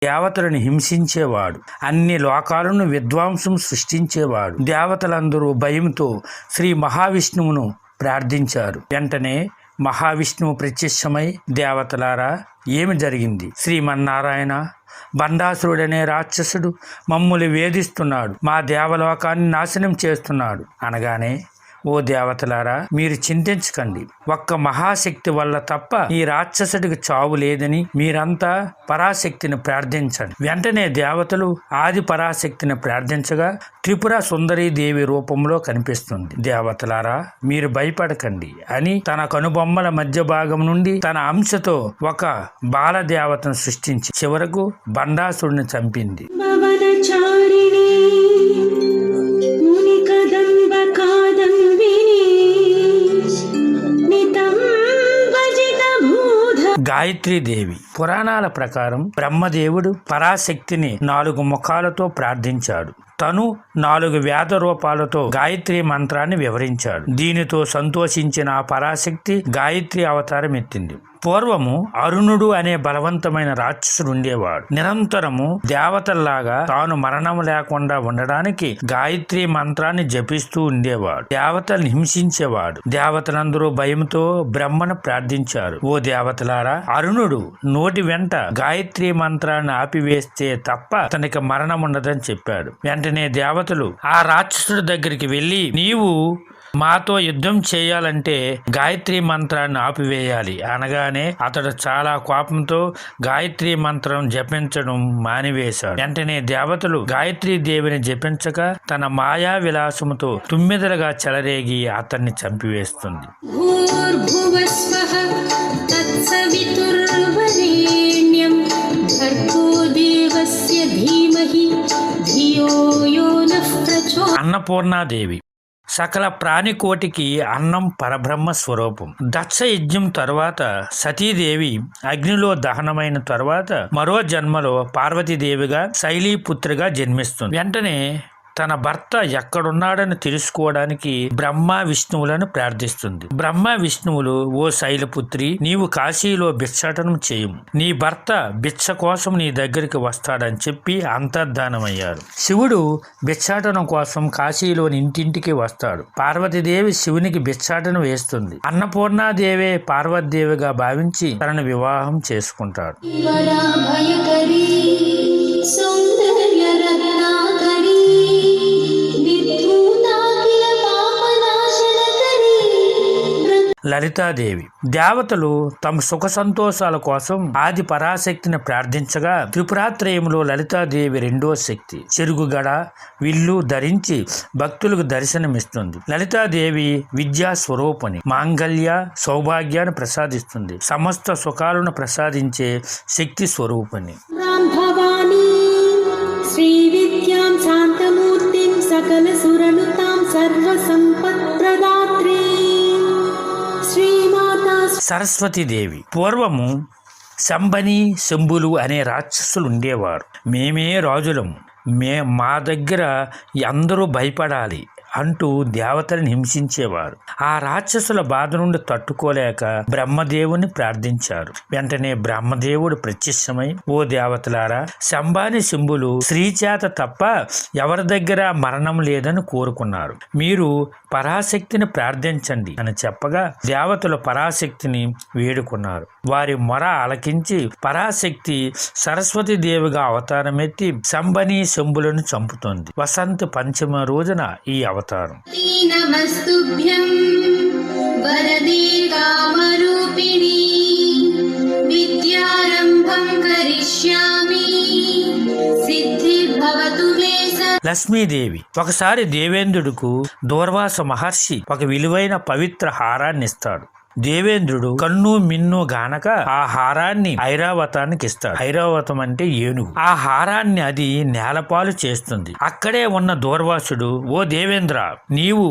దేవతలను హింసించేవాడు. అన్ని లోకాలను విధ్వంసం సృష్టించేవాడు. దేవతలందరూ భయంతో శ్రీ మహావిష్ణువును ప్రార్థించారు. వెంటనే మహావిష్ణువు ప్రత్యక్షమై, దేవతలారా ఏమి జరిగింది? శ్రీమన్నారాయణ, బండాసురుడనే రాక్షసుడు మమ్ములు వేధిస్తున్నాడు, మా దేవలోకాన్ని నాశనం చేస్తున్నాడు అనగానే, ఓ దేవతలారా, మీరు చింతించకండి. ఒక్క మహాశక్తి వల్ల తప్ప ఈ రాక్షసుడికి చావు లేదని మీరంతా పరాశక్తిని ప్రార్థించండి. వెంటనే దేవతలు ఆది పరాశక్తిని ప్రార్థించగా త్రిపుర సుందరీ దేవి రూపంలో కనిపిస్తుంది. దేవతలారా, మీరు భయపడకండి అని తన కనుబొమ్మల మధ్య భాగం నుండి తన అంశతో ఒక బాలదేవతను సృష్టించి చివరకు బండాసురుడిని చంపింది. గాయత్రీదేవి పురాణాల ప్రకారం బ్రహ్మదేవుడు పరాశక్తిని 4 ముఖాలతో ప్రార్థించాడు. తను 4 వేద రూపాలతో గాయత్రి మంత్రాన్ని వివరించాడు. దీనితో సంతోషించిన ఆ పరాశక్తి గాయత్రి అవతారం ఎత్తింది. పూర్వము అరుణుడు అనే బలవంతమైన రాక్షసుడు ఉండేవాడు. నిరంతరము దేవతల్లాగా తాను మరణం లేకుండా ఉండడానికి గాయత్రి మంత్రాన్ని జపిస్తూ ఉండేవాడు. దేవతల్ని హింసించేవాడు. దేవతలందరూ భయంతో బ్రహ్మను ప్రార్థించారు. ఓ దేవతలారా, అరుణుడు నోటి వెంట గాయత్రి మంత్రాన్ని ఆపివేస్తే తప్ప అతనికి మరణం ఉండదని చెప్పాడు. వెంటనే దేవతలు ఆ రాక్షసుడి దగ్గరికి వెళ్ళి, నీవు మాతో యుద్ధం చేయాలంటే గాయత్రి మంత్రాన్ని ఆపివేయాలి అనగానే అతడు చాలా కోపంతో గాయత్రి మంత్రం జపించడం మానివేశాడు. వెంటనే దేవతలు గాయత్రీ దేవిని జపించక తన మాయా విలాసముతో తుమ్మెదలుగా చెలరేగి అతన్ని చంపివేస్తుంది. అన్నపూర్ణాదేవి సకల ప్రాణికోటికి అన్నం పరబ్రహ్మ స్వరూపం. దక్ష యజ్ఞం తరువాత సతీదేవి అగ్నిలో దహనమైన తరువాత మరో జన్మలో పార్వతీదేవిగా శైలీపుత్రిగా జన్మిస్తుంది. వెంటనే తన భర్త ఎక్కడున్నాడని తెలుసుకోవడానికి బ్రహ్మ విష్ణువులను ప్రార్థిస్తుంది. బ్రహ్మ విష్ణువులు, ఓ శైలపుత్రి, నీవు కాశీలో భిక్షాటనం చేయము, నీ భర్త భిక్ష కోసం నీ దగ్గరికి వస్తాడని చెప్పి అంతర్ధానమయ్యారు. శివుడు భిక్షాటనం కోసం కాశీలోని ఇంటింటికి వస్తాడు. పార్వతీదేవి శివునికి భిక్షాటనం వేస్తుంది. అన్నపూర్ణాదేవే పార్వతీదేవిగా భావించి తనను వివాహం చేసుకుంటాడు. లలితాదేవి దేవతలు తమ సుఖ సంతోషాల కోసం ఆది పరాశక్తిని ప్రార్థించగా త్రిపురాత్రయంలో లలితాదేవి రెండో శక్తి చెరుగుగడ విల్లు ధరించి భక్తులకు దర్శనమిస్తుంది. లలితాదేవి విద్యా స్వరూపని, మాంగళ్య సౌభాగ్యాన్ని ప్రసాదిస్తుంది. సమస్త సుఖాలను ప్రసాదించే శక్తి స్వరూపని. సకల సురనుతాం సర్వ సంపత్ ప్రదాత్రీ సరస్వతీదేవి పూర్వము శంభని శంభులు అనే రాక్షసులు ఉండేవారు. మేమే రాజులము, మా దగ్గర అందరూ భయపడాలి అంటూ దేవతలను హింసించేవారు. ఆ రాక్షసుల బాధ నుండి తట్టుకోలేక బ్రహ్మదేవుని ప్రార్థించారు. వెంటనే బ్రహ్మదేవుడు ప్రత్యక్షమై, ఓ దేవతలారా, శంభాని శంభులు శ్రీచేత తప్ప ఎవరి దగ్గర మరణం లేదని కోరుకున్నారు. మీరు పరాశక్తిని ప్రార్థించండి అని చెప్పగా దేవతలు పరాశక్తిని వేడుకున్నారు. వారి మొర ఆలకించి పరాశక్తి సరస్వతి దేవిగా అవతారమెత్తి శంభని శంభులను చంపుతోంది. వసంత పంచమ రోజున ఈ అవతారం. నమస్తుభ్యం వరదే కామరూపిణి విద్యారంభం కరిష్యామి సిద్ధిర్భవతు మే. లక్ష్మీదేవి ఒకసారి దేవేంద్రుడుకు దూర్వాస మహర్షి ఒక విలువైన పవిత్ర హారాన్ని ఇస్తాడు. దేవేంద్రుడు కన్ను మిన్ను గానక ఆ హారాన్ని ఐరావతానికి ఇస్తాడు. ఐరావతం అంటే ఏనుగు. ఆ హారాన్ని అది నేలపాలు చేస్తుంది. అక్కడే ఉన్న దూర్వాసుడు, ఓ దేవేంద్ర, నీవు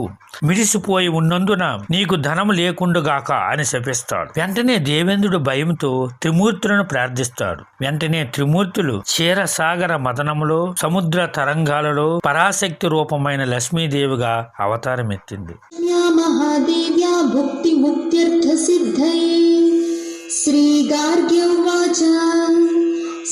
మిడిసిపోయి ఉన్నందున నీకు ధనము లేకుండుగాక అని శపిస్తాడు. వెంటనే దేవేంద్రుడు భయంతో త్రిమూర్తులను ప్రార్థిస్తాడు. వెంటనే త్రిమూర్తులు క్షీరసాగర మదనములో సముద్ర తరంగాలలో పరాశక్తి రూపమైన లక్ష్మీదేవిగా అవతారం ఎత్తింది. భుక్తి ముక్త్యర్థ సిద్ధై శ్రీ గార్గ్య ఉవాచ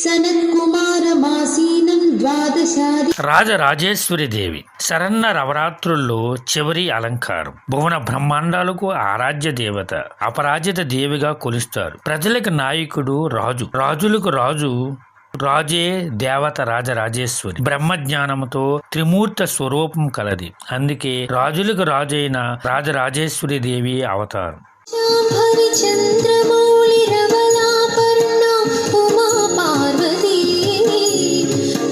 సనత్కుమారమాసీనం ద్వాదశాది రాజరాజేశ్వరి దేవి శరన్న నవరాత్రుల్లో చివరి అలంకారం. భువన బ్రహ్మాండాలకు ఆరాధ్య దేవత, అపరాజిత దేవిగా కొలుస్తారు. ప్రజలకు నాయకుడు రాజు, రాజులకు రాజు, రాజే దేవత రాజరాజేశ్వరి. బ్రహ్మజ్ఞానముతో త్రిమూర్త స్వరూపం కలది. అందుకే రాజులకు రాజైన రాజరాజేశ్వరి దేవి అవతారం. శాంభవి చంద్రమౌళి రమలాపర్ణ ఉమా పార్వతీ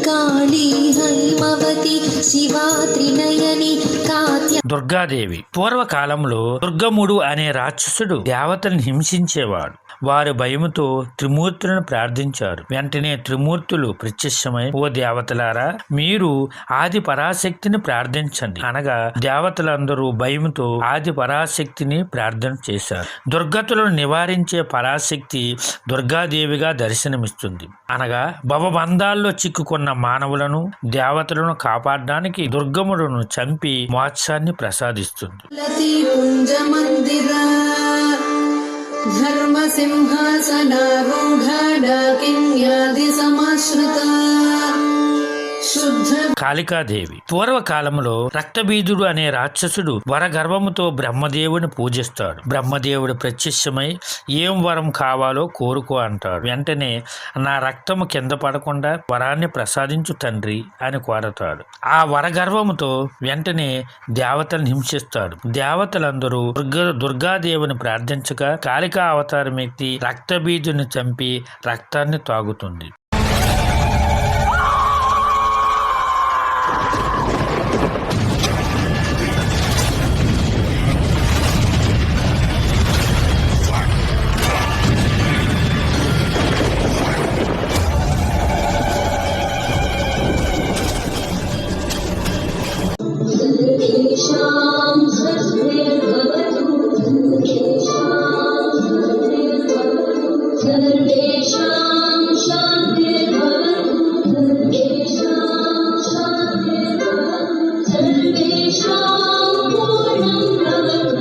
కాళీ హైమవతి శివా త్రినయని కాత్య. దుర్గాదేవి పూర్వకాలంలో దుర్గముడు అనే రాక్షసుడు దేవతలను హింసించేవాడు. వారు భయముతో త్రిమూర్తులను ప్రార్థించారు. వెంటనే త్రిమూర్తులు ప్రత్యక్షమై, ఓ దేవతలారా, మీరు ఆది పరాశక్తిని ప్రార్థించండి అనగా దేవతలందరూ భయముతో ఆది పరాశక్తిని ప్రార్థన చేశారు. దుర్గతులను నివారించే పరాశక్తి దుర్గాదేవిగా దర్శనమిస్తుంది. అనగా భవబంధాల్లో చిక్కుకున్న మానవులను, దేవతలను కాపాడడానికి దుర్గముడును చంపి మోక్షాన్ని ప్రసాదిస్తుంది. ధర్మసింహాసనారూఢ డాకిన్యాది సమాశ్రిత శుద్ధ. కాళికాదేవి పూర్వకాలంలో రక్తబీజుడు అనే రాక్షసుడు వరగర్వముతో బ్రహ్మదేవుని పూజిస్తాడు. బ్రహ్మదేవుడు ప్రత్యక్షమై ఏం వరం కావాలో కోరుకో అంటాడు. వెంటనే నా రక్తము కింద పడకుండా వరాన్ని ప్రసాదించు తండ్రి అని కోరతాడు. ఆ వరగర్వముతో వెంటనే దేవతలను హింసిస్తాడు. దేవతలందరూ దుర్గాదేవిని ప్రార్థించగా కాళికా అవతారం ఎత్తి రక్తబీజుని చంపి రక్తాన్ని తాగుతుంది. సర్వే